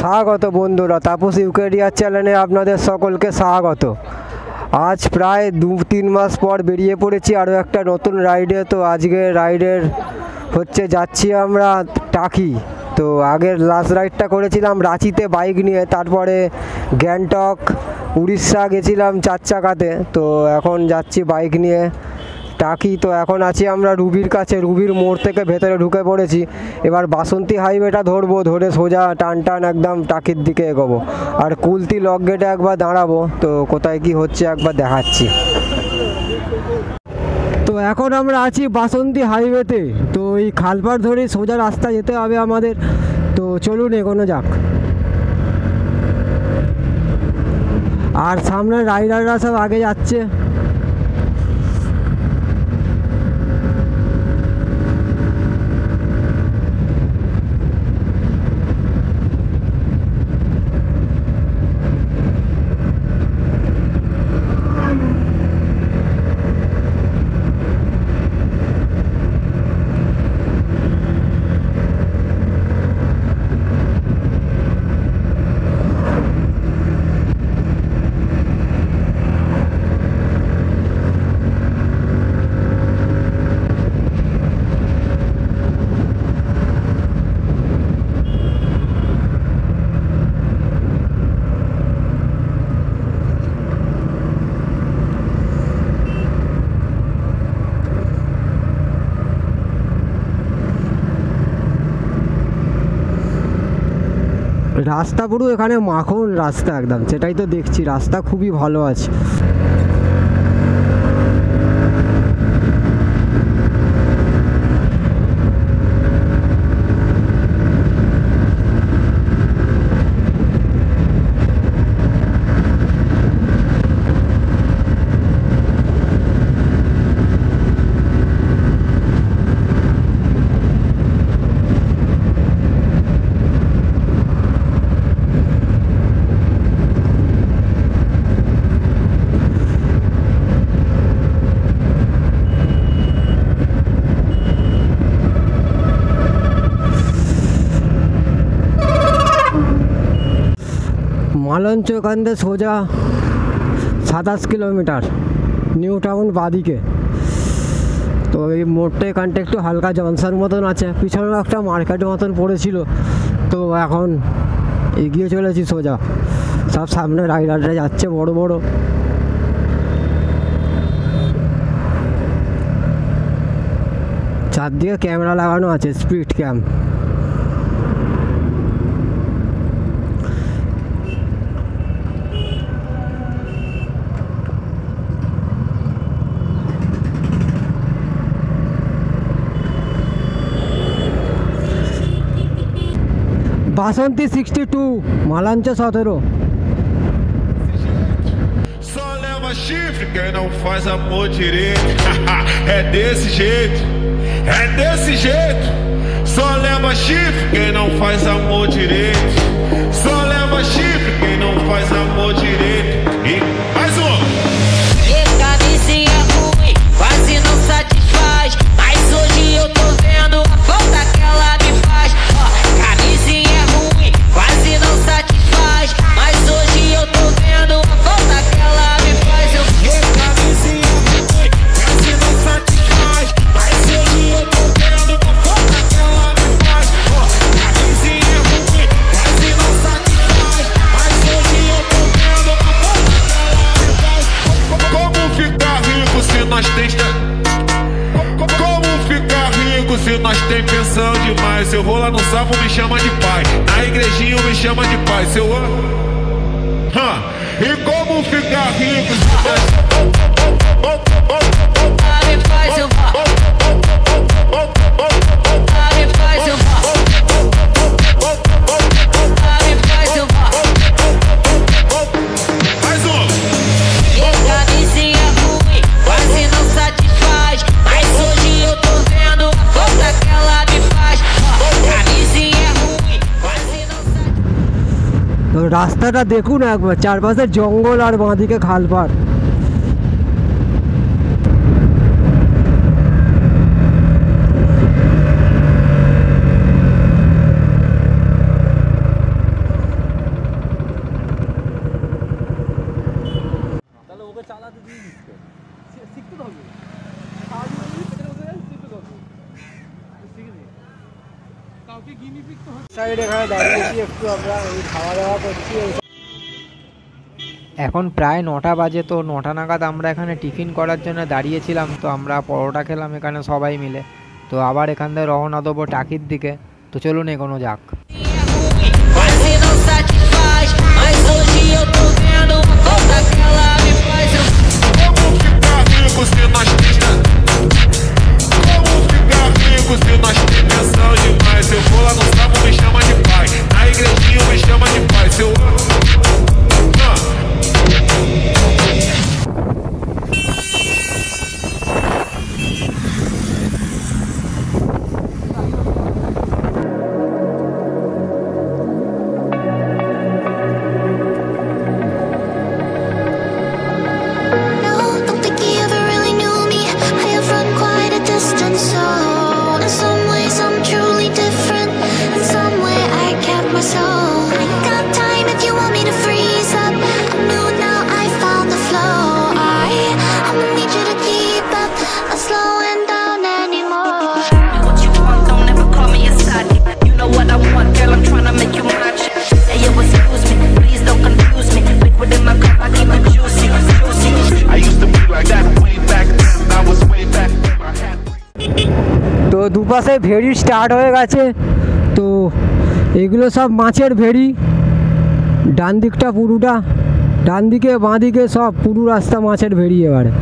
স্বাগত বন্ধুরা, তাপস ইউকেরিয়ার চ্যানেলে আপনাদের সকলকে স্বাগত। আজ প্রায় 2-3 মাস পর বেরিয়ে পড়েছি আরও একটা নতুন রাইডে। তো আজকে রাইডের যাচ্ছি আমরা টাকি। তো আগের লাস্ট রাইডটা করেছিলাম রাঁচিতে বাইক নিয়ে, তারপরে গ্যাংটক উড়িষ্যা গেছিলাম 4 চাকাতে। তো এখন যাচ্ছি বাইক নিয়ে টাকি। তো এখন আছি আমরা রুবির কাছে, রুবির মোড় থেকে ভেতরে ঢুকে পড়েছি। এবার বাসন্তী হাইওয়েটা ধরবো, ধরে সোজা টান একদম টাকির দিকে এগোবো। আর কুলতি লক গেটে একবার দাঁড়াবো। তো কোথায় কি হচ্ছে একবার দেখাচ্ছি। তো এখন আমরা আছি বাসন্তী হাইওয়েতে। তো এই খালপাড় ধরে সোজা রাস্তা যেতে হবে আমাদের। তো চলুন এগোনো যাক। আর সামনে রাইডাররা সব আগে যাচ্ছে। রাস্তা পুরো এখানে মাখন রাস্তা একদম, সেটাই তো দেখছি। রাস্তা খুবই ভালো আছে। মালঞ্চ এখান থেকে সোজা 27 কিলোমিটার, নিউ টাউন বাদিকে। তো এই মোড়টা এখানটা একটু হালকা জনসার মতন আছে, পিছনে একটা মার্কেট মতন পড়েছিল। তো এখন এগিয়ে চলেছি সোজা। সব সামনে রাইডাররা যাচ্ছে বড় বড়। চারদিকে ক্যামেরা লাগানো আছে, speed cam. Basanti 62, Malancha 17. Só leva chifre quem não faz amor direito. É desse jeito, é desse jeito. Só leva chifre quem não faz amor direito. Só leva chifre quem não faz amor direito. E mais um. E camisinha ruim, quase não satisfaz. Mas hoje eu tô vendo a falta que ela me faz. Ó, camisinha ruim, quase não satisfaz. Mas hoje eu tô vendo a falta que ela me faz. Eu Camisinha ruim, quase não satisfaz. Mas hoje eu tô vendo a falta que ela me faz. Ó, camisinha ruim, quase não satisfaz. Mas hoje eu tô vendo a falta que ela me faz. Como ficar rico se nós tem... Como ficar rico se nós tem pensão demais? Eu vou lá no salvo, me chama de pai. Na igrejinha me chama de pai. Seu E como ficar rico se nós... me faz, eu me faz, eu me faz, eu Mais um. E camisinha ruim, quase não satisfaz. Mas hoje eu tô vendo a falta que ela me faz. Ó, camisinha ruim, quase não satisfaz. রাস্তাটা দেখুন একবার, চারপাশে জঙ্গল আর বাঁদিকে খালপাড়। Side এখানে দাঁড়িয়েছি একটু আমরা খাওয়া দাওয়া করছি। এখন প্রায় 9টা বাজে, তো 9টা নাগাদ আমরা এখানে টিফিন করার জন্য দাঁড়িয়েছিলাম। তো আমরা পরোটা খেলাম এখানে সবাই মিলে। তো আবার এখান থেকে রওনা দেবো টাকির দিকে। তো চলুন এগোনো যাক। Quase não satisfaz, mas hoje eu tô vendo uma falta que ela me faz. Como ficar rico se nós Como ficar rico se nós tem pensão demais? Se eu for lá no sábado me chama de pai, na igrejinha me chama de pai. Se eu তো দুপাশে ভেড়ি start হয়ে গেছে। তো এগুলো সব মাছের ভেড়ি। ডান দিকটা পুরোটা, ডান দিকে বাঁ দিকে সব পুরো রাস্তা মাছের ভেড়ি। এবারে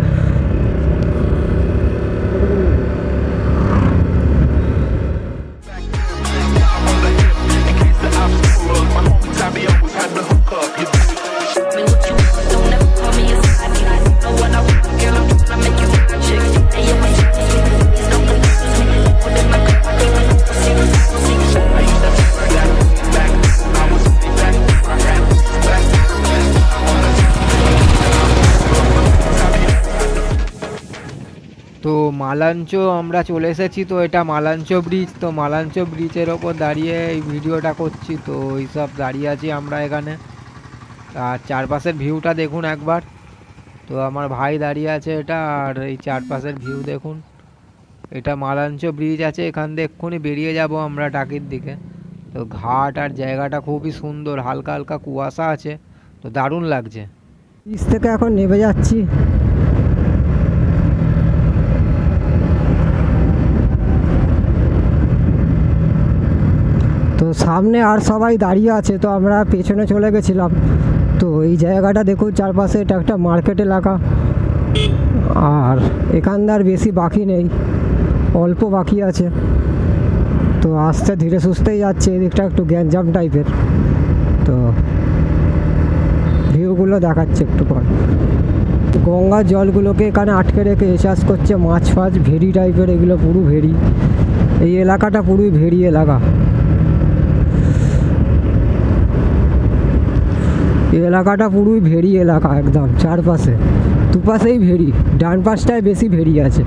তো মালাঞ্চ আমরা চলে এসেছি। তো এটা মালাঞ্চ ব্রিজ। তো মালাঞ্চ ব্রিজের ওপর দাঁড়িয়ে এই ভিডিওটা করছি। তো এইসব দাঁড়িয়ে আছি আমরা এখানে। আর চারপাশের ভিউটা দেখুন একবার। তো আমার ভাই দাঁড়িয়ে আছে এটা, আর এই চারপাশের ভিউ দেখুন। এটা মালাঞ্চ ব্রিজ আছে, এখান থেকে এক্ষুনি বেরিয়ে যাব আমরা টাকির দিকে। তো ঘাট আর জায়গাটা খুবই সুন্দর, হালকা হালকা কুয়াশা আছে, তো দারুণ লাগছে। ব্রিজ থেকে এখন নেমে যাচ্ছি। তো সামনে আর সবাই দাঁড়িয়ে আছে, তো আমরা পেছনে চলে গেছিলাম। তো এই জায়গাটা দেখুন, চারপাশে এটা একটা মার্কেট এলাকা। আর এখানদার বেশি বাকি নেই, অল্প বাকি আছে। তো আস্তে ধীরে সুস্থেই যাচ্ছে। এদিকটা একটু গ্যাঞ্জাম টাইপের। তো ভিউগুলো দেখাচ্ছে একটু পর। গঙ্গার জলগুলোকে এখানে আটকে রেখে চাষ করছে মাছ ফাছ, ভেড়ি টাইপের। এগুলো পুরো ভেড়ি, এই এলাকাটা পুরোই ভেড়ি এলাকা। এই এলাকাটা পুরোই ভেড়ি এলাকা একদম। চারপাশে দুপাশেই ভেড়ি, ডান পাশটায় বেশি ভেড়ি আছে।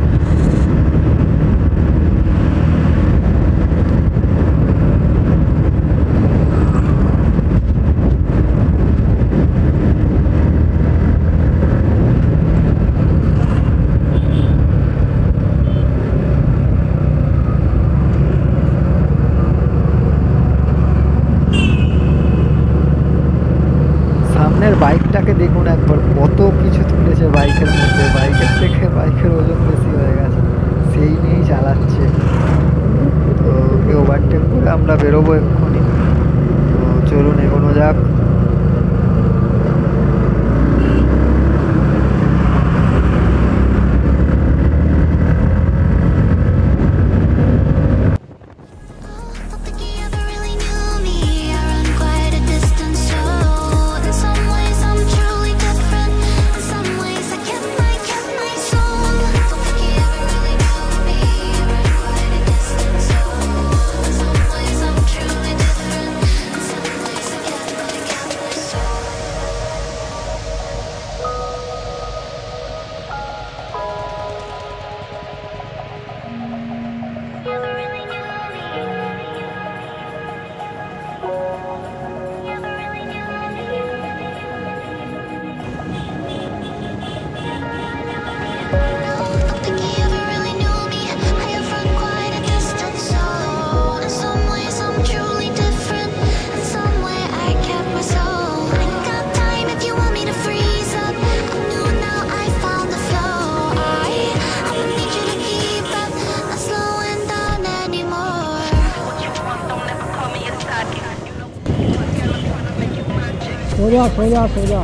সামনের বাইকটাকে দেখুন একবার, কত কিছু তুলেছে বাইকের মধ্যে। বাইকের থেকে বাইকের ওজন বেশি হয়ে গেছে, সেই নিয়েই চালাচ্ছে। তো ওকে ওভারটেক করে আমরা বেরোবো এক্ষুনি। তো চলুন এগোনো যাক। সোজা সোজা সোজা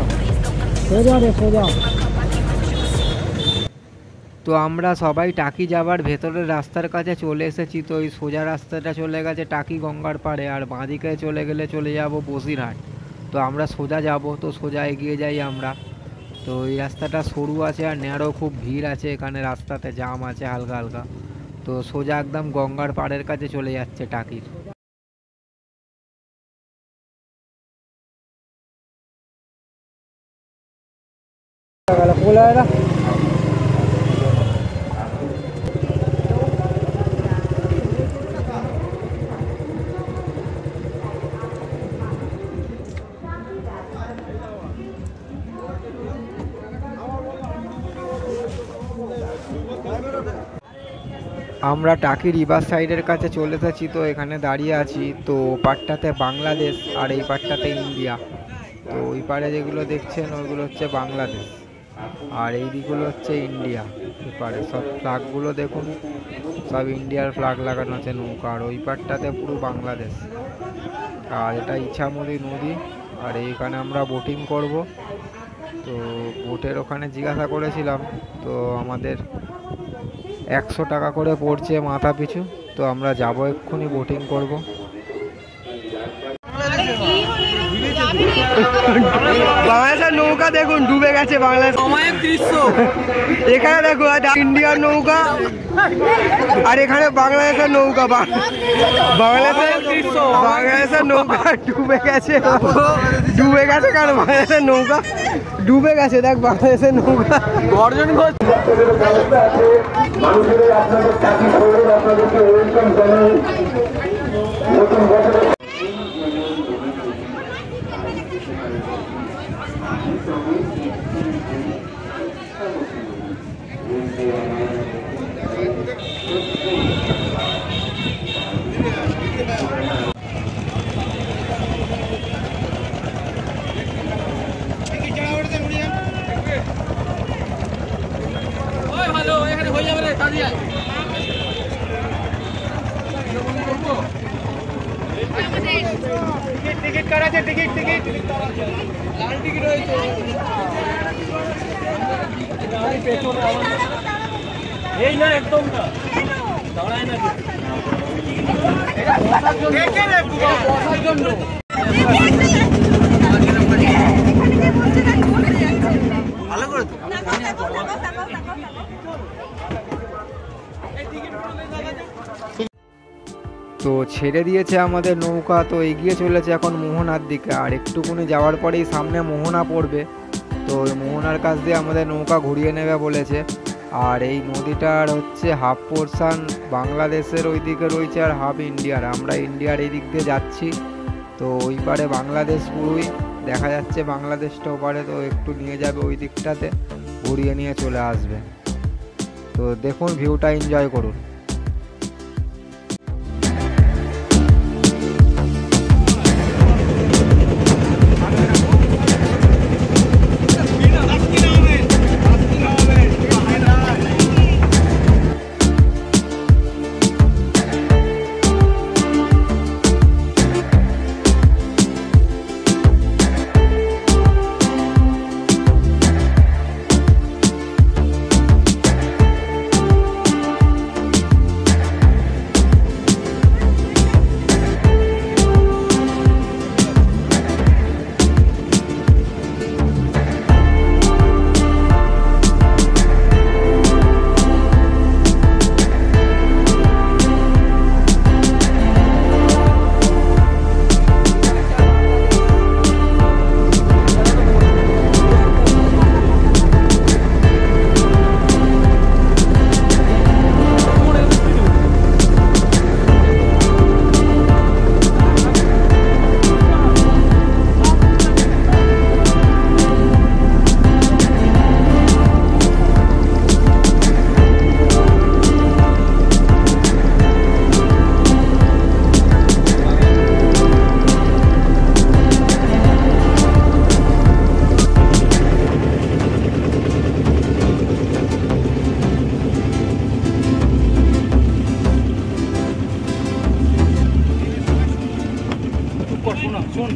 সোজা রে সোজা। তো আমরা সবাই টাকি যাবার ভেতরের রাস্তার কাছে চলে এসেছি। তো এই সোজা রাস্তাটা চলে গেছে টাকি গঙ্গার পাড়ে, আর বাঁদিকে চলে গেলে চলে যাব বসিরহাট। তো আমরা সোজা যাব, তো সোজা এগিয়ে যাই আমরা। তো এই রাস্তাটা সরু আছে আর ন্যারো, খুব ভিড় আছে এখানে, রাস্তাতে জাম আছে হালকা হালকা। তো সোজা একদম গঙ্গার পাড়ের কাছে চলে যাচ্ছে টাকির। আমরা টাকি রিভার সাইডের কাছে চলে এসেছি। তো এখানে দাঁড়িয়ে আছি। তো পাড়টাতে বাংলাদেশ আর এই পাড়টাতে ইন্ডিয়া। তো ওই পাড়ে যেগুলো দেখছেন ওইগুলো হচ্ছে বাংলাদেশ, আর এই দিকগুলো হচ্ছে ইন্ডিয়া। এই পাড়ে সব ফ্ল্যাগগুলো দেখুন, সব ইন্ডিয়ার ফ্ল্যাগ লাগানো আছে নৌকা, আর ওই পাড়টাতে পুরো বাংলাদেশ। আর এটা ইছামতি নদী, আর এইখানে আমরা বোটিং করব। তো বোটের ওখানে জিজ্ঞাসা করেছিলাম, তো আমাদের 100 টাকা করে পড়ছে মাথা পিছু। তো আমরা যাব, এক্ষুনি বোটিং করব। বাংলাদেশের নৌকা দেখুন ডুবে গেছে। বাংলাদেশ এখানে দেখো ইন্ডিয়ার নৌকা, আর এখানে বাংলাদেশের নৌকা। বাংলাদেশের নৌকা ডুবে গেছে। ডুবে গেছে কারণ বাংলাদেশের নৌকা ডুবে গেছে। দেখ বাংলাদেশের নৌকা গর্জন করছে। টিকিট কাটাছে, টিকিট লাল টিকিট রয়েছে। এই না একদম না, দাঁড়ায় না বসার জন্য। ভালো করে তো ছেড়ে দিয়েছে আমাদের নৌকা। তো এগিয়ে চলেছে এখন মোহনার দিকে, আর একটুকুনি যাওয়ার পরেই সামনে মোহনা পড়বে। তো ওই মোহনার কাছ দিয়ে আমাদের নৌকা ঘুরিয়ে নেবে বলেছে। আর এই নদীটার হচ্ছে হাফ পোর্শন বাংলাদেশের ওই দিকে রয়েছে আর হাফ ইন্ডিয়ার। আমরা ইন্ডিয়ার এই দিক দিয়ে যাচ্ছি। তো ওই পারে বাংলাদেশ পুরোই দেখা যাচ্ছে, বাংলাদেশটা ওপারে। তো একটু নিয়ে যাবে ওই দিকটাতে, ঘুরিয়ে নিয়ে চলে আসবে। তো দেখুন, ভিউটা এনজয় করুন।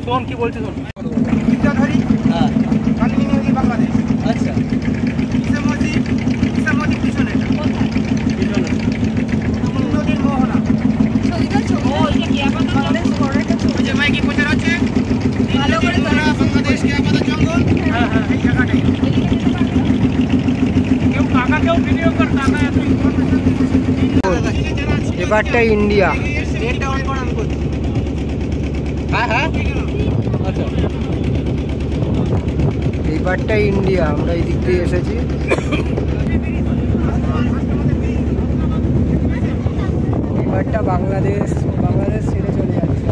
শোন কি বলছে শোন। এবারটা ইন্ডিয়া। এইবারটা ইন্ডিয়া, আমরা এই দিক দিয়ে এসেছি। এবারটা বাংলাদেশ ছেড়ে চলে যাচ্ছে।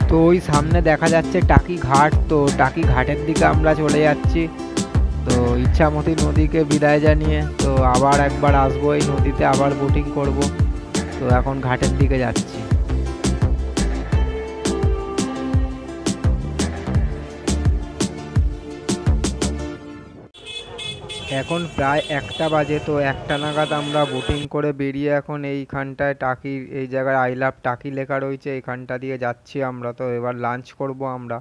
তো ওই সামনে দেখা যাচ্ছে টাকি ঘাট, তো টাকি ঘাটের দিকে আমরা চলে যাচ্ছি। তো ইচ্ছামতি নদীকে বিদায় জানিয়ে তো আবার একবার আসবো এই নদীতে, আবার বোটিং করব। তো এখন ঘাটের দিকে যাচ্ছি। এখন প্রায় 1টা বাজে, তো 1টা নাগাদ আমরা বোটিং করে বেরিয়ে এখন এইখানটায় টাকির এই জায়গায় আই লাভ টাকি লেখা রয়েছে, এইখানটা দিয়ে যাচ্ছি আমরা। তো এবার লাঞ্চ করব আমরা।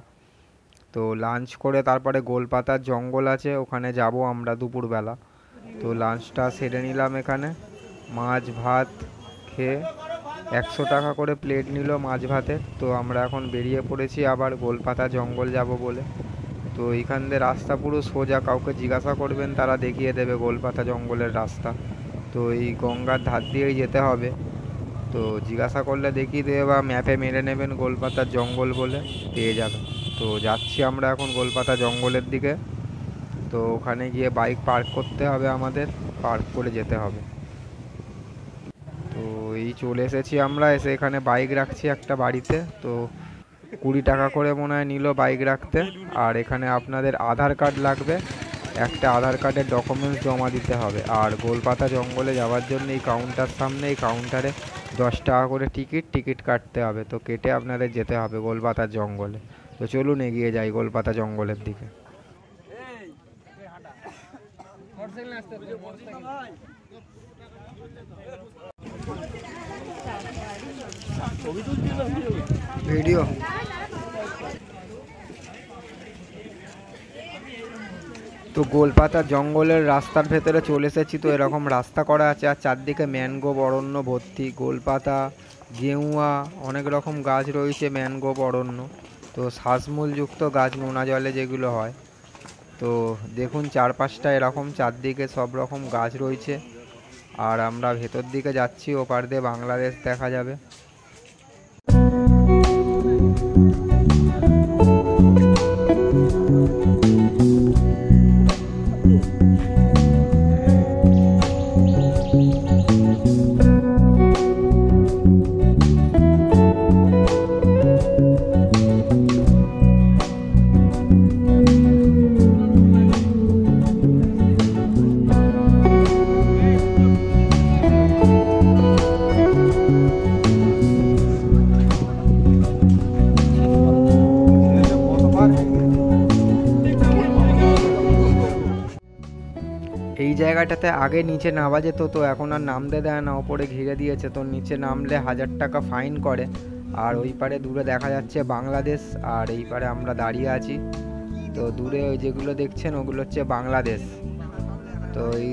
তো লাঞ্চ করে তারপরে গোলপাতার জঙ্গল আছে, ওখানে যাব আমরা দুপুরবেলা। তো লাঞ্চটা সেরে নিলাম এখানে, মাছ ভাত খেয়ে 100 টাকা করে প্লেট নিল মাছ ভাতের। তো আমরা এখন বেরিয়ে পড়েছি আবার গোলপাতা জঙ্গল যাব বলে। তো এইখান দিয়ে রাস্তা পুরো সোজা, কাউকে জিজ্ঞাসা করবেন তারা দেখিয়ে দেবে গোলপাতা জঙ্গলের রাস্তা। তো এই গঙ্গার ধার দিয়েই যেতে হবে। তো জিজ্ঞাসা করলে দেখিয়ে দেবে বা ম্যাপে মেরে নেবেন গোলপাতার জঙ্গল বলে, পেয়ে যাবেন। তো যাচ্ছি আমরা এখন গোলপাতা জঙ্গলের দিকে। তো ওখানে গিয়ে বাইক পার্ক করতে হবে আমাদের, পার্ক করে যেতে হবে। তো এই চলে এসেছি আমরা, এসে এখানে বাইক রাখছি একটা বাড়িতে। তো 20 টাকা করে মনে হয় নিল বাইক রাখতে। আর এখানে আপনাদের আধার কার্ড লাগবে, একটা আধার কার্ডের ডকুমেন্টস জমা দিতে হবে। আর গোলপাতা জঙ্গলে যাওয়ার জন্য এই কাউন্টার সামনে, এই কাউন্টারে 10 টাকা করে টিকিট কাটতে হবে। তো কেটে আপনাদের যেতে হবে গোলপাতার জঙ্গলে। তো চলুন এগিয়ে যাই গোলপাতা জঙ্গলের দিকে। ভিডিও তো গোলপাতা জঙ্গলের রাস্তার ভেতরে চলে এসেছি। তো এরকম রাস্তা করা আছে, আর চারদিকে ম্যানগ্রোভ অরণ্য ভর্তি, গোলপাতা, গেউয়া, অনেক রকম গাছ রয়েছে ম্যানগ্রোভ অরণ্য। তো শ্বাসমূলযুক্ত গাছ, নোনা জলে যেগুলো হয়। তো দেখুন চারপাশটা এরকম, চারদিকে সব রকম গাছ রয়েছে। আর আমরা ভেতর দিকে যাচ্ছি, ওপার দিয়ে বাংলাদেশ দেখা যাবে। এই জায়গাটাতে আগে নিচে নামা যেত, তো এখন আর নামতে দেয় না, ওপরে ঘিরে দিয়েছে। তো নিচে নামলে 1000 টাকা ফাইন করে। আর ওই পারে দূরে দেখা যাচ্ছে বাংলাদেশ, আর এই পারে আমরা দাঁড়িয়ে আছি। তো দূরে ওই যেগুলো দেখছেন ওগুলো হচ্ছে বাংলাদেশ। তো এই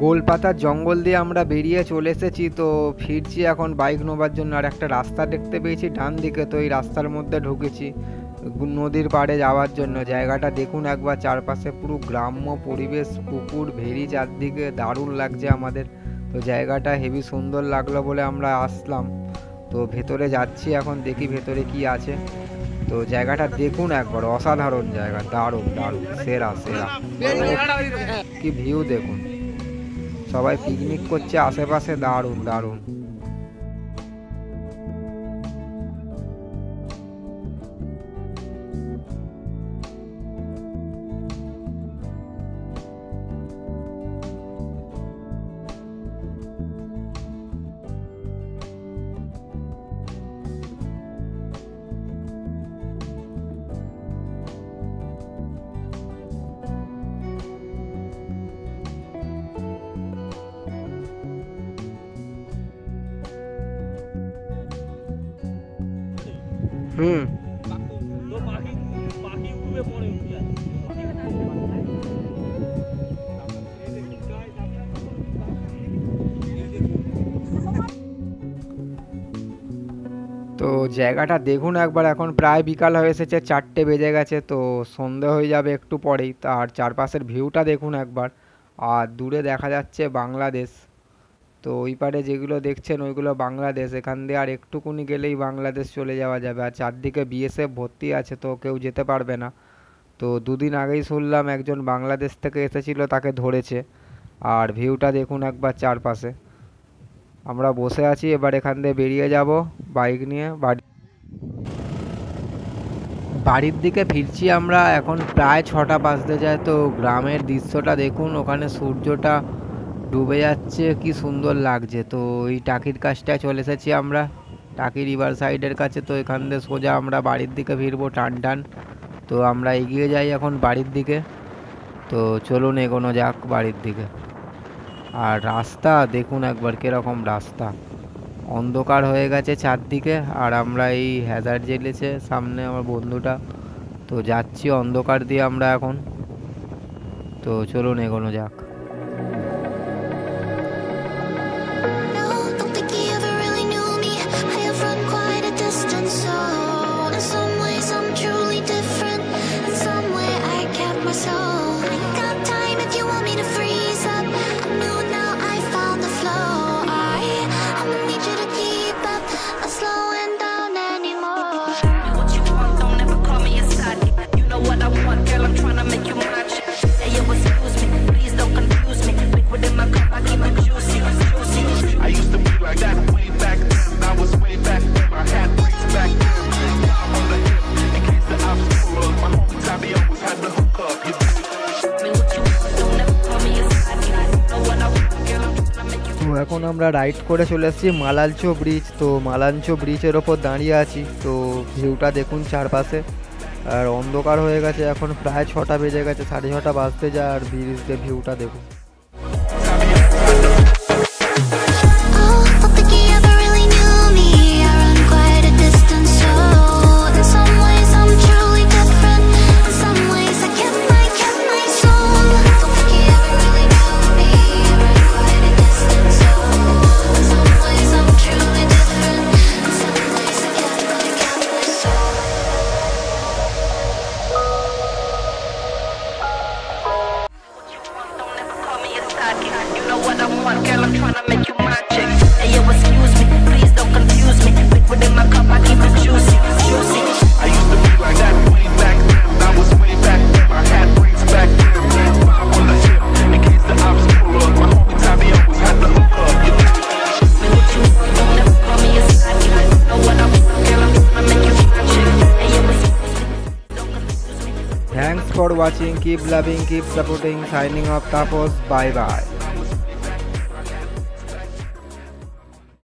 গোলপাতার জঙ্গল দিয়ে আমরা বেরিয়ে চলে এসেছি। তো ফিরছি এখন বাইক নেবার জন্য। আর একটা রাস্তা দেখতে পেয়েছি ডান দিকে, তো এই রাস্তার মধ্যে ঢুকেছি নদীর পাড়ে যাওয়ার জন্য। জায়গাটা দেখুন একবার, চারপাশে পুরো গ্রাম্য পরিবেশ, পুকুর ভেরি চারদিকে, দারুণ লাগছে আমাদের। তো জায়গাটা হেভি সুন্দর লাগলো বলে আমরা আসলাম। তো ভেতরে যাচ্ছি এখন, দেখি ভেতরে কি আছে। তো জায়গাটা দেখুন একবার, অসাধারণ জায়গা, দারুণ দারুণ, সেরা সেরা। কি ভিউ দেখুন, সবাই পিকনিক করছে আশেপাশে, দারুণ দারুণ। হুম। তো পাখি উঠবে পরে উঠে যায়। তো জায়গাটা দেখুন একবার, এখন প্রায় বিকাল হয়ে এসেছে, 4টে বেজে গেছে, তো সন্ধে হয়ে যাবে একটু পরেই। আর চারপাশের ভিউটা দেখুন একবার, আর দূরে দেখা যাচ্ছে বাংলাদেশ। তো ওই পারে যেগুলো দেখছেন ওইগুলো বাংলাদেশ, এখান দিয়ে আর একটুকুনি গেলেই বাংলাদেশ চলে যাওয়া যাবে। আর চারদিকে বিএসএফ ভর্তি আছে, তো কেউ যেতে পারবে না। তো দুদিন আগেই শুনলাম একজন বাংলাদেশ থেকে এসেছিল, তাকে ধরেছে। আর ভিউটা দেখুন একবার চারপাশে। আমরা বসে আছি, এবার এখান দিয়ে বেরিয়ে যাব বাইক নিয়ে বাড়ির দিকে ফিরছি আমরা। এখন প্রায় 6টা বাজতে যায়। তো গ্রামের দৃশ্যটা দেখুন, ওখানে সূর্যটা ডুবে যাচ্ছে, কি সুন্দর লাগছে। তো এই টাকির কাছটায় চলে এসেছি আমরা, টাকি রিভার সাইডের কাছে। তো এখান দিয়ে সোজা আমরা বাড়ির দিকে ফিরবো টান টান। তো আমরা এগিয়ে যাই এখন বাড়ির দিকে। তো চলুন এগোনো যাক বাড়ির দিকে। আর রাস্তা দেখুন একবার, কীরকম রাস্তা, অন্ধকার হয়ে গেছে চারদিকে। আর আমরা এই হ্যাজার্ড জ্বেলেছে সামনে আমার বন্ধুটা, তো যাচ্ছি অন্ধকার দিয়ে আমরা এখন। তো চলুন এগোনো যাক। No, don't think he ever really knew me. I have run quite a distance, so in some ways I'm truly different. In some way I kept my soul. I got time if you want me to freeze up. I'm new now, I found the flow. I'ma need you to keep up, not slowing down anymore. What you want, don't ever call me a side. You know what I want, girl, I'm tryna make you mine. Hey, yo, excuse me, please don't confuse me. Liquid in my cup, I keep it juicy, juicy. I used to be like that way back then. I was way back then. I had bricks back then. On the hip, in case the ops pull up. My homie Tommy always had the hook up. You Me what you want, don't ever call me a side. You know what I want, girl, I'm tryna make you. তো এখন আমরা ride করে চলে এসেছি মালাঞ্চো bridge. তো মালাঞ্চো ব্রিজের ওপর দাঁড়িয়ে আছি। তো ভিউটা দেখুন চারপাশে। আর অন্ধকার হয়ে গেছে, এখন প্রায় 6টা বেজে গেছে, 6:30 বাজতে যায়। আর ব্রিজের ভিউটা দেখুন। Oh, don't think he ever really knew me. I run quite a distance, so in some ways I'm truly different. In some ways I kept my soul. Don't think he ever really knew me. I run quite a distance, so in some ways I'm truly different. In some ways I kept my soul. What you want, don't ever call me a side. You know what I want, girl, I'm tryna make you my chick. Hey, yo, excuse me, please don't confuse me. Liquid in my cup, I keep it juicy, juicy. I used to be like that way back then. I was way back then. I had bricks back then. On the hip, in case the ops pull up. My homie Tommy always had the hook up. You Me what you want, don't ever call me a side. You know what I want, girl, I'm tryna make you my chick. Hey, yo, excuse me, don't confuse me. Thanks for watching, keep loving, keep supporting, signing off Tapas, bye bye.